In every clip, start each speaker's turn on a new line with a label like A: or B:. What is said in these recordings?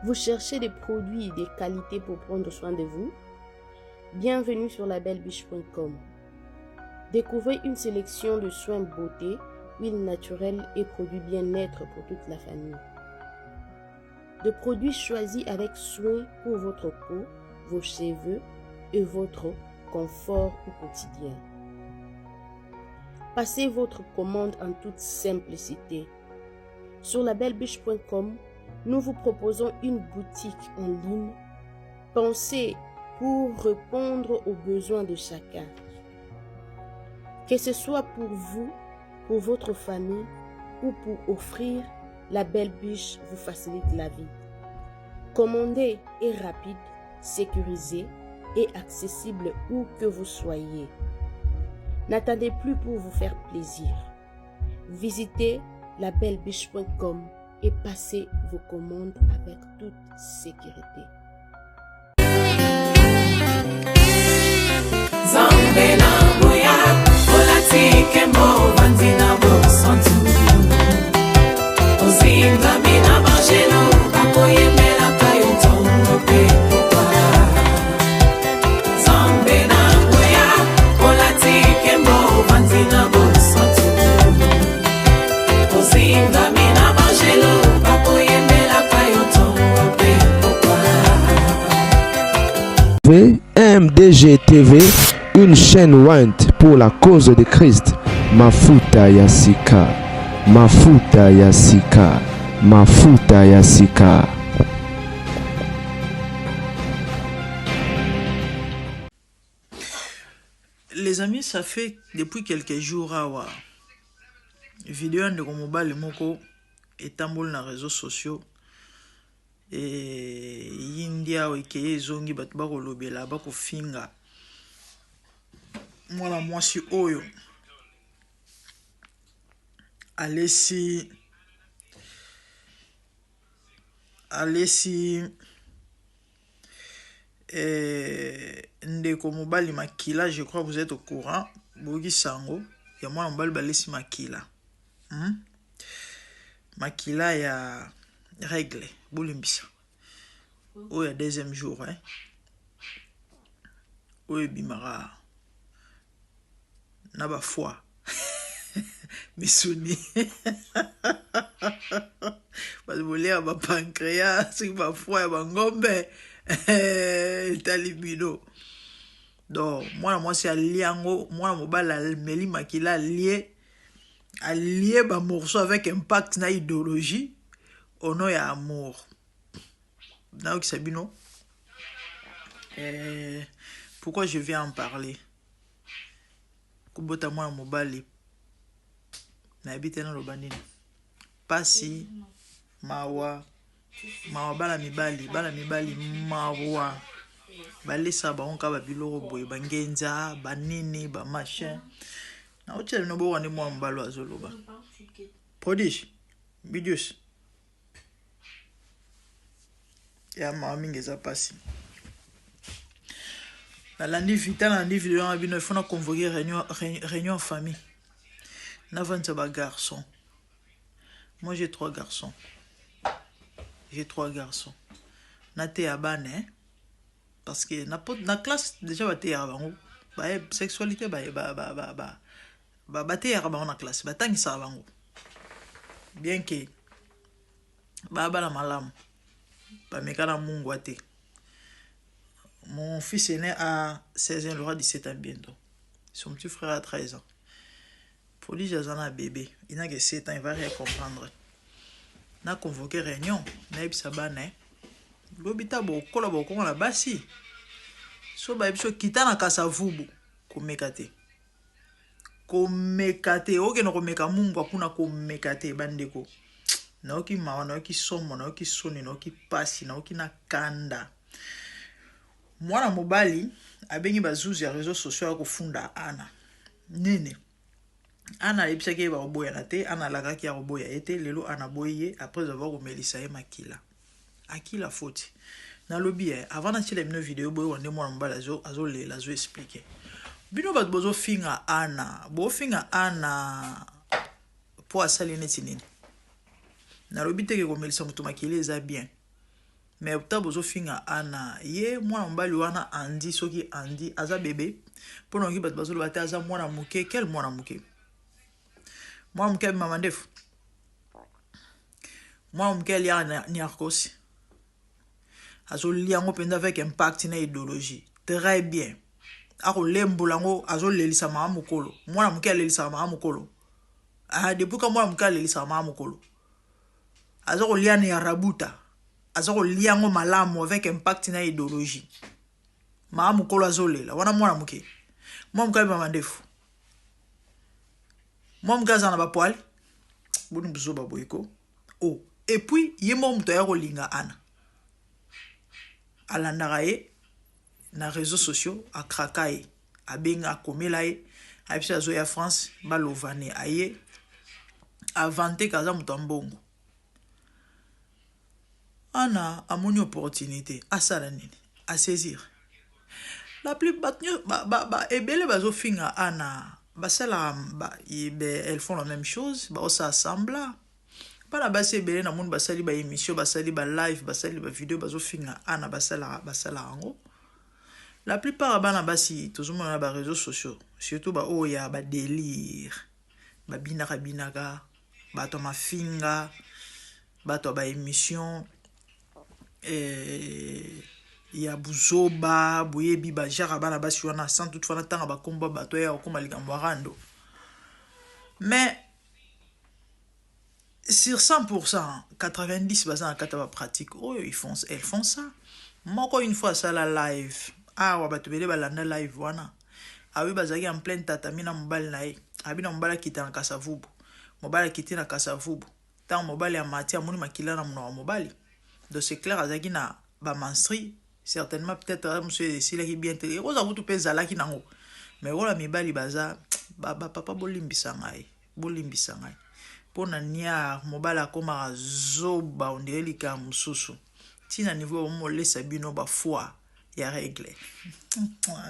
A: Vous cherchez des produits et des qualités pour prendre soin de vous? Bienvenue sur labellebiche.com. Découvrez une sélection de soins beauté, huiles naturelles et produits bien-être pour toute la famille. De produits choisis avec soin pour votre peau, vos cheveux et votre confort au quotidien. Passez votre commande en toute simplicité. Sur labellebiche.com, nous vous proposons une boutique en ligne pensée pour répondre aux besoins de chacun. Que ce soit pour vous, pour votre famille ou pour offrir, la Belle Biche vous facilite la vie. Commandez est rapide, sécurisé et accessible où que vous soyez. N'attendez plus pour vous faire plaisir. Visitez labellebiche.com et passez vos commandes avec toute sécurité.
B: MDG TV, une chaîne Wint pour la cause de Christ. Mafuta Yasika, Mafuta Yasika, Mafuta Yasika.
C: Les amis, ça fait depuis quelques jours à vidéo de mobile moko etambol na réseaux sociaux et India okeye zongi batu bakolobela bakofinga mwana mwasi oyo alesi ndeko mobali makila, je crois vous êtes au courant boki sango ya mwana mobali balesi makila makila ya règle bolimbisa oyo ya deuxième jour oyo bimara na ba foi misuni bazobolea ba pancréas ba foi ya bangombe talibino. Donc mwana mwasi aliango mwana mobali almeli makila allié ba morceau avec impact na idéologie au nom ya amour. Donc Sabino, pourquoi je viens en parler? Kubota mwana mobali na habite na lobanini pasi mawa bala mibali mawa balesa baonka ba biloko boye bangenza banini ba machin na hotel no bo wani mwa mbalo azoloba prodige bidios ya mami ngeza pasi na lundi vita na lundi vidéo na bino il faut na convoquer réunion en famille na vendre ba garçon. Moi j'ai trois garçons na te abane parce que na classe déjà ba te abango ba sexualité ba te abango na classe ba tangisa abango bien que ba la malamu ba mekana mungu ate. Mon fils aîné a 16 ans, il aura 17 ans bientôt. Son petit frère a 13 ans. Pour lui, j'ai un bébé. Il n'a que 7 ans, il va rien comprendre. On a convoqué réunion. On a eu sa banne. L'obita boko la boko la basi. So ba biso kitana kasa vubu komekate. Komekate oke no komeka mungu akuna komekate bandeko. Naoki mawa naoki somo naoki soni naoki pasi naoki na kanda. Mwana mobali abengi bazuzi ya réseaux sociaux akofunda ana nene ana ebisaki ba oboya na te ana lakaki ya oboya ete lelo ana boye après avoir komelisa ye makila akila faute na lobi avant na tshela mino vidéo boye wande mwana mobali azo lela azo expliquer bino bat bozo finga ana po asali neti nini na lobi teke komelisa mutu makila eza bien mais ta bozo finga ana ye mwana mobali wana andi soki andi aza bébé pona ngi bato bazolo bate aza mwana muke quel mwana muke mama ndefu mwana muke alia Niarchos azo liango penda avec impact na idéologie très bien ako lembulango azo lelisa mama mukolo mwana muke alelisa mama mukolo depuis ka mwana muke alelisa mama mukolo azo liana ya rabuta azo liango malamu avec impact na idéologie mama mukolo azo lela wana mwana muke mama ndefu muke azana ba poil boni buzo baboyiko oh et puis yemo muto ya kolinga ana alandaka ye na réseaux sociaux akraka ye abenga akomela ye ayebi azo ya France balovane aye avante kaza muto mbongo ana amoni opportunité asala nini a saisir la plupart ebele bazo finga ana basala elles font la même chose ba osa assembla bana basi ebele na monde basali ba émission basali ba live basali ba vidéo bazo finga ana basala ango la plupart bana basi tozomona ba réseaux sociaux surtout ba oya ba délire ba binaka bato mafinga bato ba émission ya buzoba boyebi ba jara bana basi wana sans toutefois natanga ba komba bato ya okoma likambo rando mais sur 100%, 90% de pratique, oh, elles font ça. Moi, une fois ça la live, ouais, balanda live, wana. Oui, bazaki en pleine tatamina mobile nae. Na mobile qui en kasavubu. Mobile qui na kasavubu. Tant mobile ya mati amoni makila na mobile. Donc c'est clair, azaki na ba menstri. Certainement, peut-être, monsieur, s'il est bien télé. Rosa vous tout pèse là qui nango. Mais voilà, mi bali baza, papa bolimbisangai. Bolimbisangai. Pona nia mobala koma zoba ondelika mususu tina niveau mo lesa bino ba foi ya règle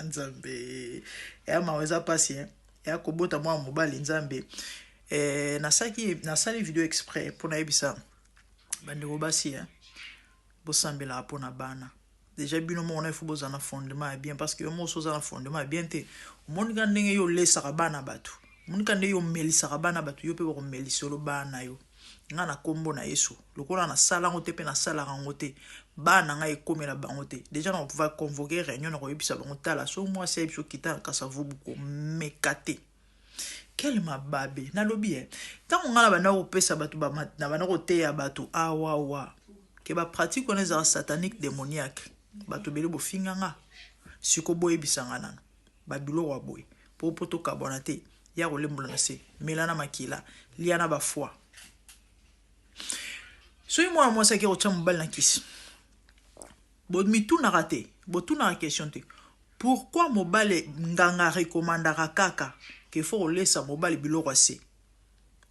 C: nzambe ya maweza pasi ya kobota mwa mobali nzambe nasali vidéo exprès pona yebisa bandeko basi bosambela pona bana déjà bino mo on faut bozana fondement bien parce que mo so za fondement bien te monika ndenge yo lesa bana batu munika nde yo melisa bana batu yo pe ko melisolo bana yo nga na kombo na Yesu lokola na sala ngote pe na sala ngote bana nga ekomela bangote déjà on va convoquer réunion na ko yebisa bango tala so moi c'est biso kita kasa vubu ko mekate quel mababe na lobi tant nga na bana ko pesa batu ba na bana ko teya batu awa ke ba pratique on est satanique démoniaque batu bele bo finganga siko boye bisanga ba bilo wa boy po poto kabonate ya kolembola na se melana makila liana ba foi so moi moi ça qui retient mobile na kisi bon mi tout na raté bon tout na question te pourquoi mobile nganga recommandera kaka que faut laisser mobile biloko ase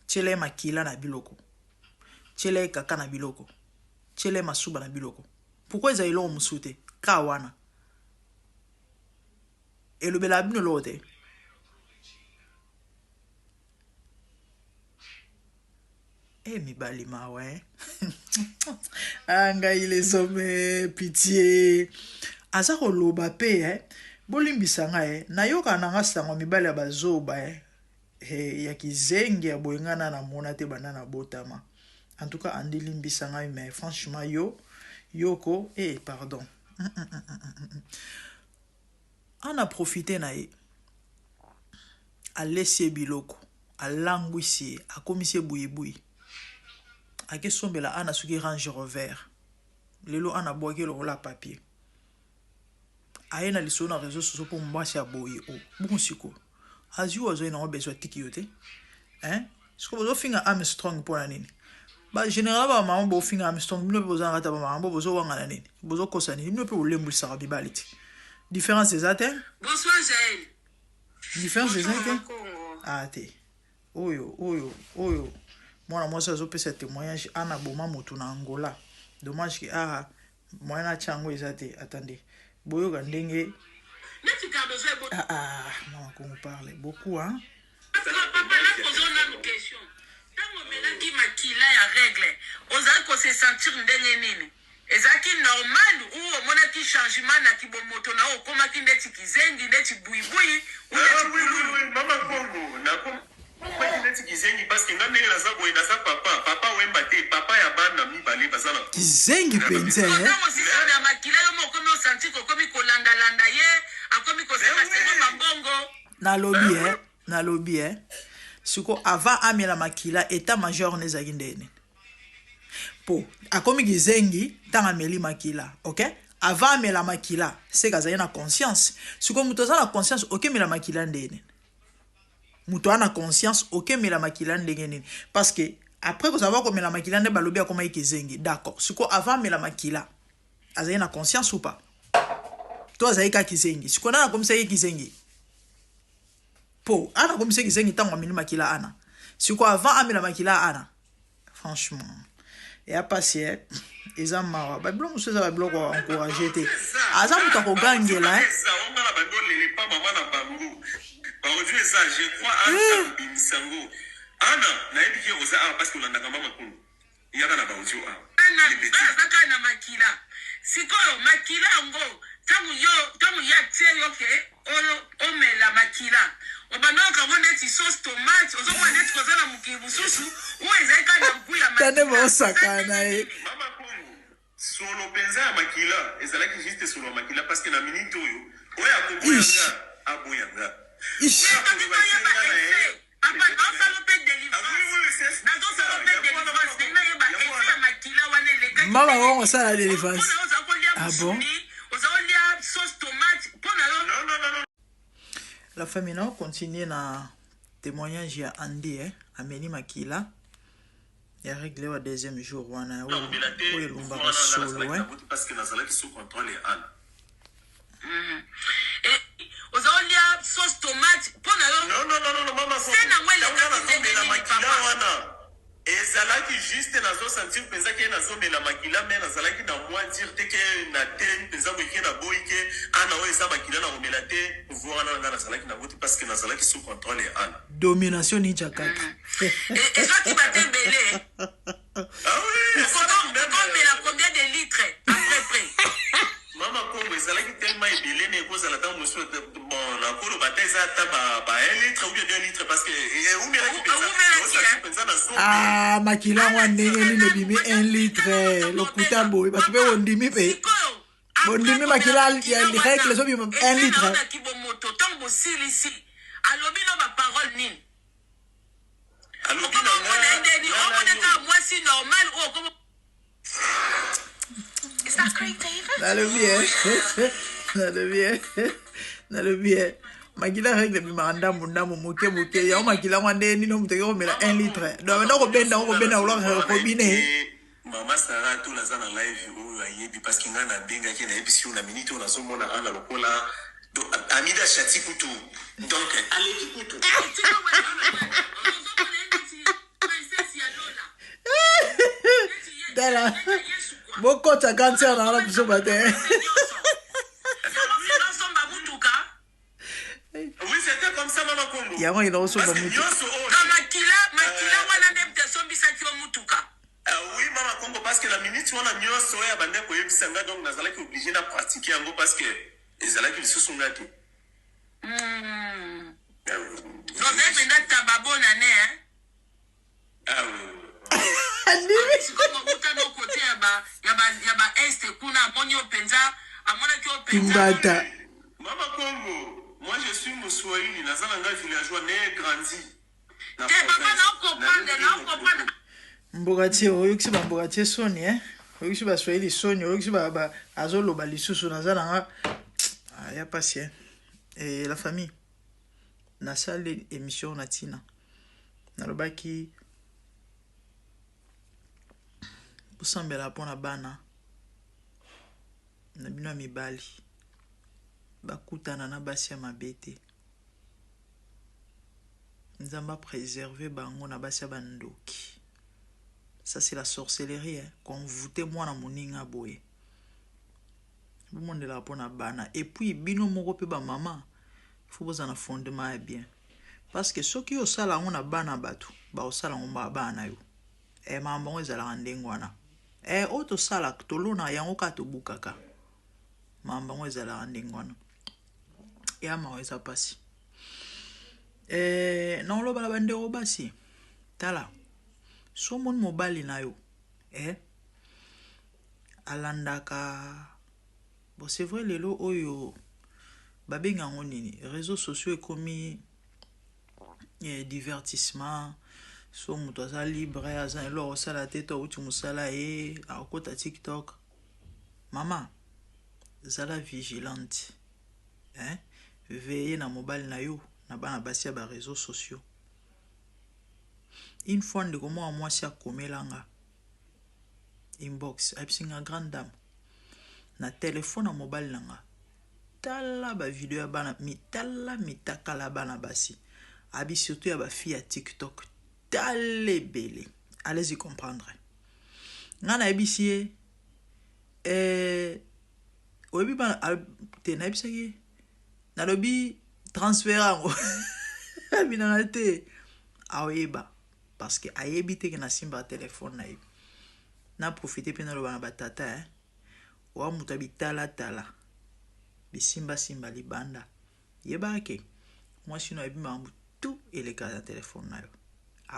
C: tshele makila na biloko tshele kaka na biloko tshele masuba na biloko pourquoi ils aillent musute kawana et le bela bino lote mibali mawe anga il est somme pitié aza koloba pe bolimbisa nga na yoka na nga sango mibali bazoba ya kizenge ya boyengana na mona te banana botama en tout cas andi limbisa nga mais franchement yoko pardon on a profité na a laisser biloko a languissier a komisie bouyi ake sombela ana suki range revers lelo ana boake lo la papier ayena liso na réseaux sociaux pour mwasi aboyi bon siko azu ozo ina besoin tiki yote siko bozo finga Armstrong pour la nini ba général ba mama bo finga Armstrong bino pe bozo ngata ba mama bozo wanga na nini bozo kosa nini bino pe olembulisa ka bibaliti différence des athènes
D: bonsoir Jaël
C: différence des athènes te oyo moi moi ça zo pe ce témoignage ana boma motu na Angola dommage que moi na chango ezate attendez boyo ga ndenge non qu'on parle beaucoup
D: papa la posona une question tango melaki makila ya règle oza ko se sentir ndenge nini ezaki normal ou omonaki changement na kibomoto na okomaki ndeti kizengi ndeti buibui
E: oui mama Kongo na komaki ndeti kizengi parce que nga ndenge naza boye naza papa wemba te papa ya bana mibale bazala
C: kizengi penza
D: ntango sisana ya makila yo moko okomi osanti kokomi kolandalanda ye akomi kosengasenga mabongo
C: nalobi siko avant amela makila état major nezalaki ndene po akomi kizengi ntango ameli makila ok avant amela makila seka azali na conscience siko moto aza na conscience okemela makila ndene moto ana conscience okemela makila ndenge nini parce que après kozala komela makila nde balobi akomaki kizengi d'accord siko avant amela makila azali na conscience ou pas to azali ka kizengi siko nana komisaki kizengi po ana komisaki kizengi ntango ameli makila ana siko avant amela makila ana franchement et à passer eza mawa babilo mosusu eza babilo ko encourager te aza moto akogangela
E: aujourd'hui ça je crois en Binsango ana nayebi ke oza parce que olandaka mama Kongo yaka na baudio
D: azaka na makila sikoyo makila yango ntango ya tie yo ke omela makila obanoka ngo neti sauce tomate ozomona neti koza na mokili mosusu oyo ezalika na mbu ya
C: tande baosakana ye
E: mama Kongo solo penza ya makila ezalaki juste solo ya makila parce que na minute oyo akoboyanga aboyanga
C: mama wango osala délivrance ah bon la famille na continue na témoignage ya Andy ameni makila ya réglé wa deuxième jour wana oyo elumbaka solo
E: parce que nazalaki sous contrôle ya ana
D: ozaolia sauce tomate pona yo
E: non mama
D: sena mwele
E: nazomela makila wana ezalaki juste nazosentir mpenza ke nazomela makila me nazalaki na mwa dire te ke na telemi mpenza boyeke na boyi ke ana oyo eza makila na komela te pouvoir wana nanga nazalaki nango te parce que nazalaki sous contrôle ya ana
C: domination ninja kaka
D: ezwaki bate ebele okomela combien de litres à peu près
E: mama Kongo ezalaki tellement ebele ne ekozala ntango mosusu bon nakoloba te eza ata ba 1 litre ou bien 2 litres parce que eumelaki mpenza
C: ah makila ngwa ndenge nini ebimi 1 litre lokuta boye bato mpe bondimi mpe bondimi makila ya règle ezobima 1 litre
D: kibomoto ntango bosilisi alobi no baparole nini okomona ndeni omoneka mwasi normal oyo Is that correct, David?
C: Nalobi makila règle bima ndambu moke ya makila ngwande nino muteke komela 1 litre donc ndako benda ulo kobine
E: mama Sara to naza na live oyo ayebi parce que ngana bengaki na episode na minute on azomona ana lokola amida chati kutu donc aleki kutu
C: dala bokota cancer na ala biso bate
E: oui c'était comme ça mama Kongo
C: yango ina osomba mutu
D: makila wana nde mtesombisaki o mutuka
E: oui mama Kongo parce que la minute wana nyonso oyo bande koyebisa nga donc nazalaki obligé na pratiquer yango parce que ezalaki lisusu nga te
D: donc ependa tababona ne andimi kote ya ba este kuna amoni openza amonaki
C: openza
E: mama Kongo moi je suis Moswahili nazala nga villageois né grandi
C: mboka tie oyokisi bamboka tie soni oyokisi baswahili soni oyokisi azoloba lisusu naza nanga ya pasi et la famille nasali émission na tina nalobaki bosambela mpona bana na bino ya mibali bakutana na basi ya mabe te nzambe apréserve bango na basi ya bandoki ça c'est la sorcellerie konvute mwana moninga boye bomondela mpona bana et puis bino moko mpe bamama fo boza na fondement ya bien parce que soki osala yango na bana bato baosala yango bana yo makambo yango ezalaka ndenge wana Oto sala tolona yango ka tobukaka mamba ngo ezalaka ndenge wana ya mawa eza pasi na oloba na bandeko basi tala so moni mobali na yo alandaka bon c'est vrai lelo oyo babenga yango nini réseaux sociaux ekomi divertissement so moto aza libre aza eloko osala te to auti mosala ye akokota TikTok mama zala vigilante veille na mobali na yo na bana basi ya ba réseaux sociaux une fois ndeko mwa mwasi akomelanga inbox abisinga grande dame na telefone ya mobali nanga tala ba video ya bana mitala mitakala bana basi abi surtout ya ba fille ya TikTok tale bele allez-y comprendre ngana ebisi oyebi bana te na ebisaki na lobi transférango abinanga te aoyeba parce que ayebi te ke na simba telefone na ye na profiter pe na loba na batata wa muta bitala tala bisimba simba libanda yeba ke moi sino ayebi mambu tout eleka na telefone na yo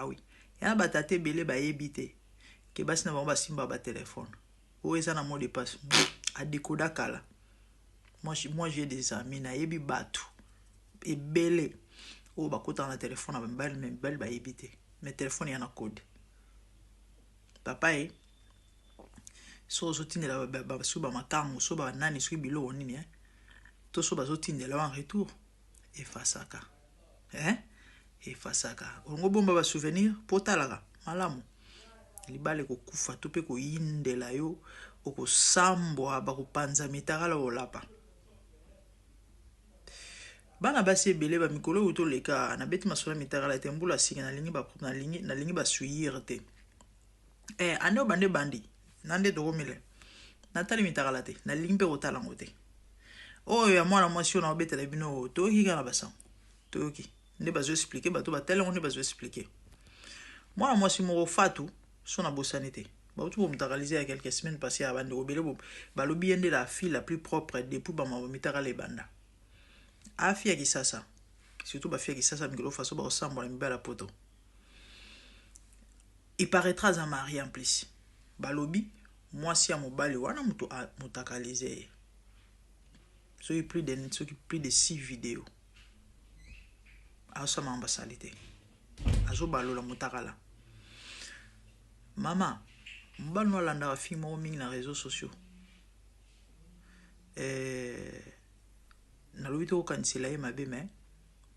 C: oui yana batata ebele bayebi te ke basi na bango basimba ba telefone oyo eza na mot de passe adekoda kala moi j'ai des amis na yebi batu ebele oyo bakotaka na telefone na bamibali bayebi te mais telefone yana code papa so ozotindela basu bamakango so banani soki biloko nini to so bazotindela en retour efasaka efasaka ongo bomba ba souvenir potalaka malamu libale kokufa to pe koyindela yo okosambwa bakopanza mitakala olapa bana basi ebele ba mikolo uto leka na beti masola mitakala te mbula singa nalingi basuire te ane obande bandi nande tokomile natali mitakala te nalingi mpe kotala ngo te oyo ya mwana mwasi oyo na obetela bino toyoki kaka na basango toyoki nde bazo expliquer bato batelango nde bazo expliquer mwana mwasi moko fatu so na bosani te bautu bomutakalize ya quelques semaines passées ya bande obele balobi yende la fille la plus propre depuis bamabo mitakala ebanda afi ya kisasa surtout bafi ya kisasa mikolo faso baosambola mibala ya poto il paraîtra za mari en plus balobi mwasi ya mobali wana mutu mutakalize soki plus de 6 vidéos asoma ambasalite azobalola mutakala mama mobali no alandaka fille moko mingi na réseaux sociaux nalobi te kokanisela ye mabe mais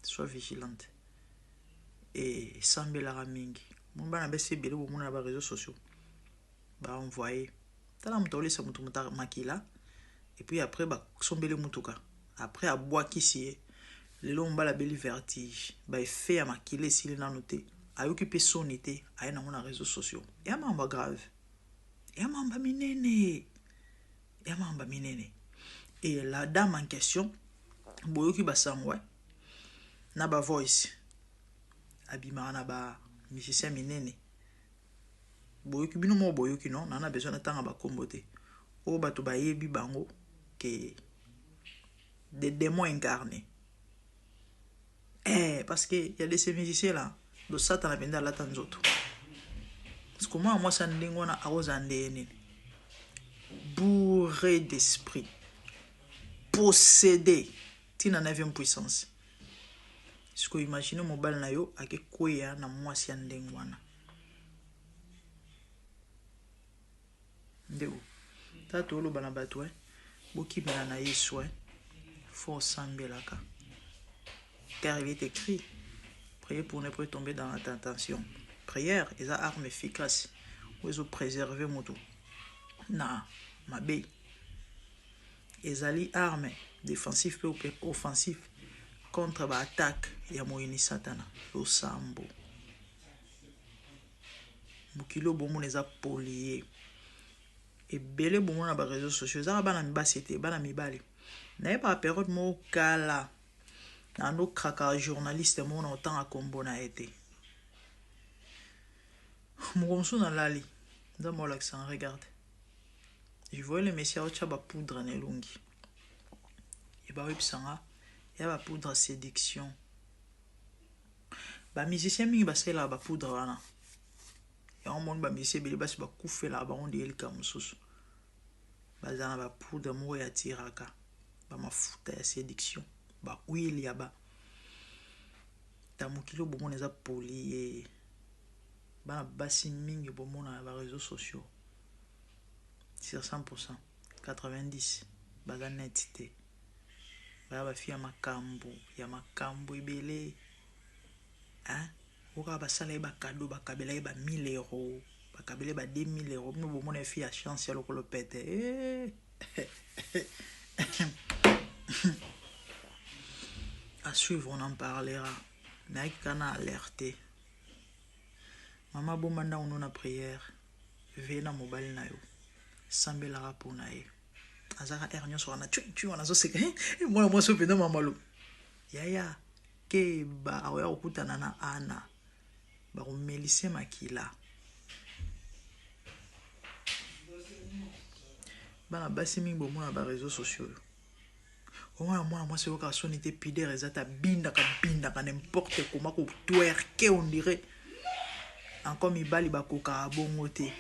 C: sois vigilante esambelaka mingi moni bana besi ebele bomona na baréseaux sociaux baenvoye tala moto aolesa moto makila et puis après basombele mutuka après abwakisi ye lelo mobala beli vertige baefe ya makila esili nano te ayoki mpe soni te aye nango na réseaux sociaux ya mamba grave ya mamba minene et la dame en question boyoki basango na ba voice abimaka na ba musicien minene boyoki bino mo boyoki non nana besoin natanga bakombo te oyo bato bayebi bango ke des démons incarnés parce que y a des ces musiciens là do satana penda alata nzoto parce que moi ça ndenge wana akoza ndeye nini bourré d'esprit possédé tina 9e puissance. Ce que imagine mobile na yo ake koya na mwasi ya ndenge wana ndeko tata oloba na bato bokimela na Yesu faut sambelaka car il est écrit priez pour ne pas tomber dans la tentation. Prière est une arme efficace pour préserver moto na mabe ezali arme défensif pe offensif contre l'attaque ya moyini satana losambo bukilo bomo neza polier ebele bomo na ba réseaux sociaux za bana mibasi te bana mibali na ba période mo kala na no kraka journaliste mo na autant akombo na été mo komso na lali nda mo l'accent regarde elongi voye le messia otia bapoudre na elongi eba oyebisanga ya bapoudre séduction bamusicien mingi basalelaka bapoudre wana yango moni bamusicien ebele basi bakufelaka bango nde elika mosusu baza na bapoudre moko ya tiraka bamafuta ya séduction bahuile ya ta mokili bomona eza poli ye bana basi mingi bomona na bareseaux sociaux sur 100% 90 baza neti te baya bafi ya makambo ebele oka basala ye bakado bakabela ye ba 1000 euros bakabela ye ba 2000 euros bino bomona efi ya chance ya lokolo pete à suivre on en parlera mais kana alerté mama bomanda on na prière vena mobile na yo sambela pour na ye azaka ernyo so na tu wana zo seka moi so penda mamalo yaya ke ba oya okutana na ana ba komelise makila bana basi mingi bomona ba réseaux sociaux moi c'est au son était pidère ezata binda ka n'importe comment ko twerker on dirait encore mibali bakoka bongo te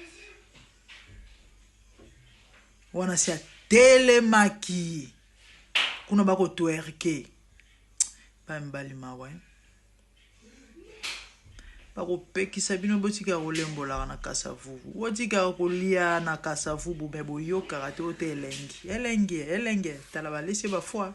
C: wana si telemaki kuna bako twerker pa mbali mawa bako pekisa bino botika kolembola na kasavu wotika kolia na kasavu bubebo yo karate ote elenge tala balisi ba fois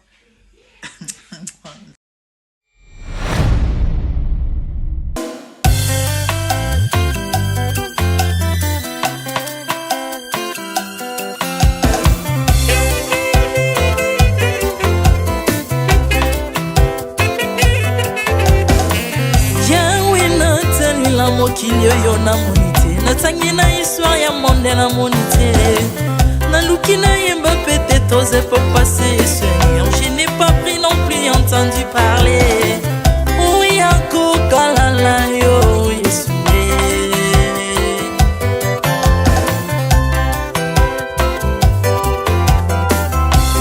F: mokili oyo namoni te natangi na histoire ya monde namoni te naluki nayemba pete toze po passer Seigneur je n'ai pas pris non plus entendu parler oya kokalala yo Yesu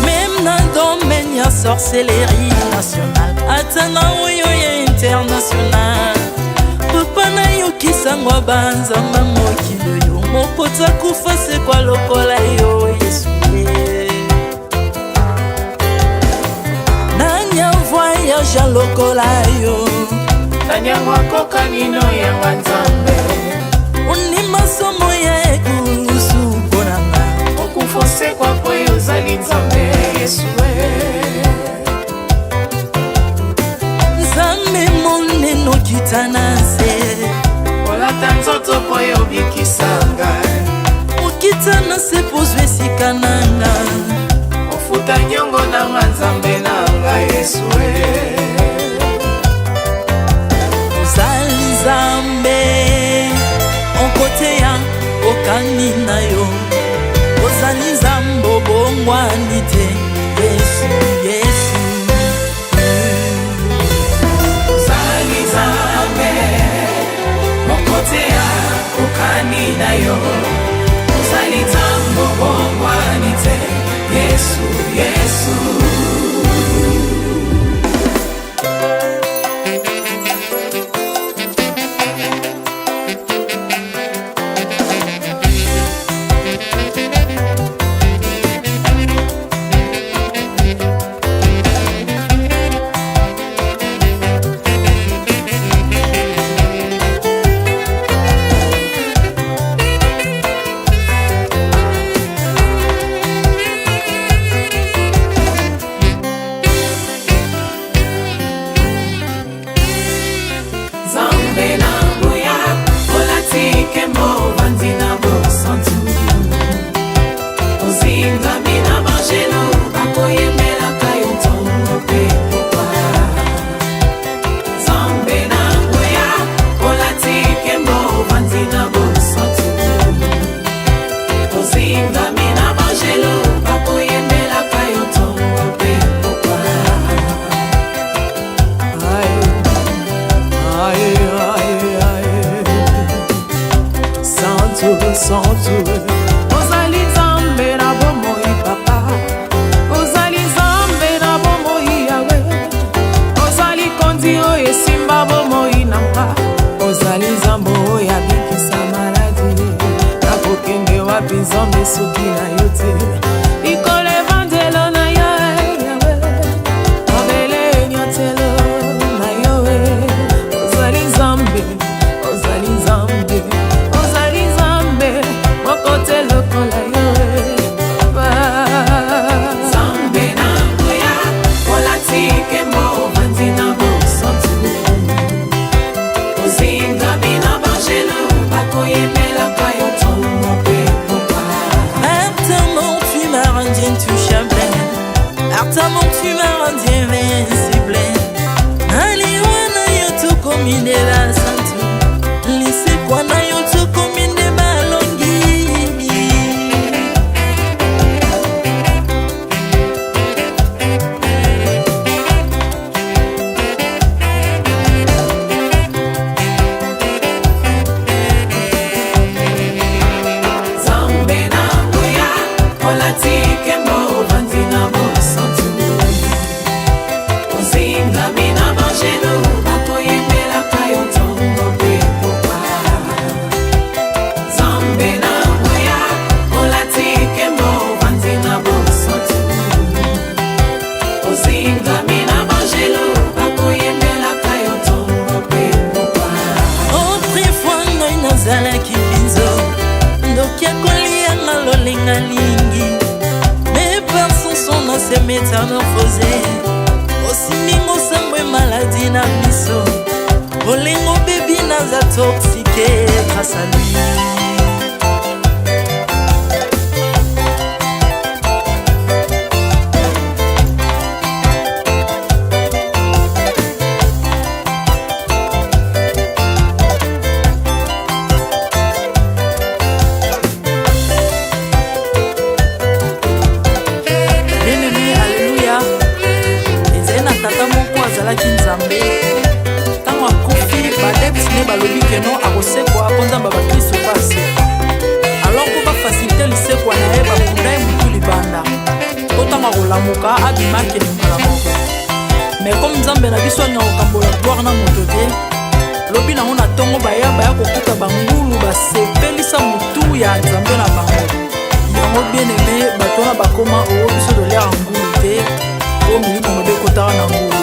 F: même na domaine ya sorcellerie nationale atana oyo ya international papa na yo kisangwa banzamba mokili yo mokota kufa se kwa lokola yo Yesu nanya voyage lokola yo
G: tanyangwa koka nino yanga nzambe
F: uni masomo ya ekusu konanga
G: okufose kwa poyo zali nzambe Yesu
F: nzambe moneno kitana se
G: olata nzoto poyo bikisanga
F: okitana se pozwe sikananga
G: ofuta nyongo nanga nzambe nanga Yesu
F: ozali nzambe onkoteya okani na yo ozali nzambe obongwani te Yesu Yesu
G: ozali nzambe onkoteya okani na yo ozali nzambe obongwani te Yesu Yesu ozali nzambe na nzambe soki na yo te likolo evangelo na yo yawe mabele nyatelo na yo ozali nzambe ozali nzambe ozali nzambe moko te lokola yo nzambe na ngoya olatike mo vandi na bosantu ozinga bina bangelo bakoyembelaka yo ntongo mpe popa
F: Ardemment tu m'as rendu intouchable, ardemment tu m'as rendu invincible. Aliwana yo tukominde la santu, lisekwana yo tukominde balongi.
G: nzambe na ngoya olatike mo vandi na bosantu ozinga bina bangelo bakoyembelaka yo ntongo mpe popa nzambe na ngoya olatike mo vandi na bosantu ozinga bina bangelo bakoyembelaka yo ntongo mpe popa
F: Autrefois ngai nazalaki binzo ndoki akolianga lolenga lingi mais par son son na se métamorphosé osimingo sangwe maladi na miso olengo bebi naza toxique grâce à lui. Bien-aimé, alléluia. ezali na tata moko azalaki nzambe ntango akufi badepsine balobi keno akosekwa mpo nzambe bakristo pasi alors mpo bafasilite lisekwa na ye bakunda ye motu libanda mpo ntango akolamuka abimaki lingala moko me komi nzambe na biso alinga kokambola gloire na moto te lobi nango na ntongo baya kokuta bangulu basepelisa motu ya nzambe na bango yango bien-aimé bato wana bakoma oo biso toliaka ngulu te po milimo mabe ekotaka na ngulu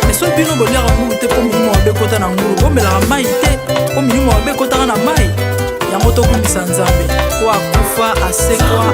F: me soki bino boliaka ngulu te po milimo mabe ekota na ngulu bomelaka mai te po milimo mabe ekotaka na mai yango tokumisa nzambe po akufa asekwa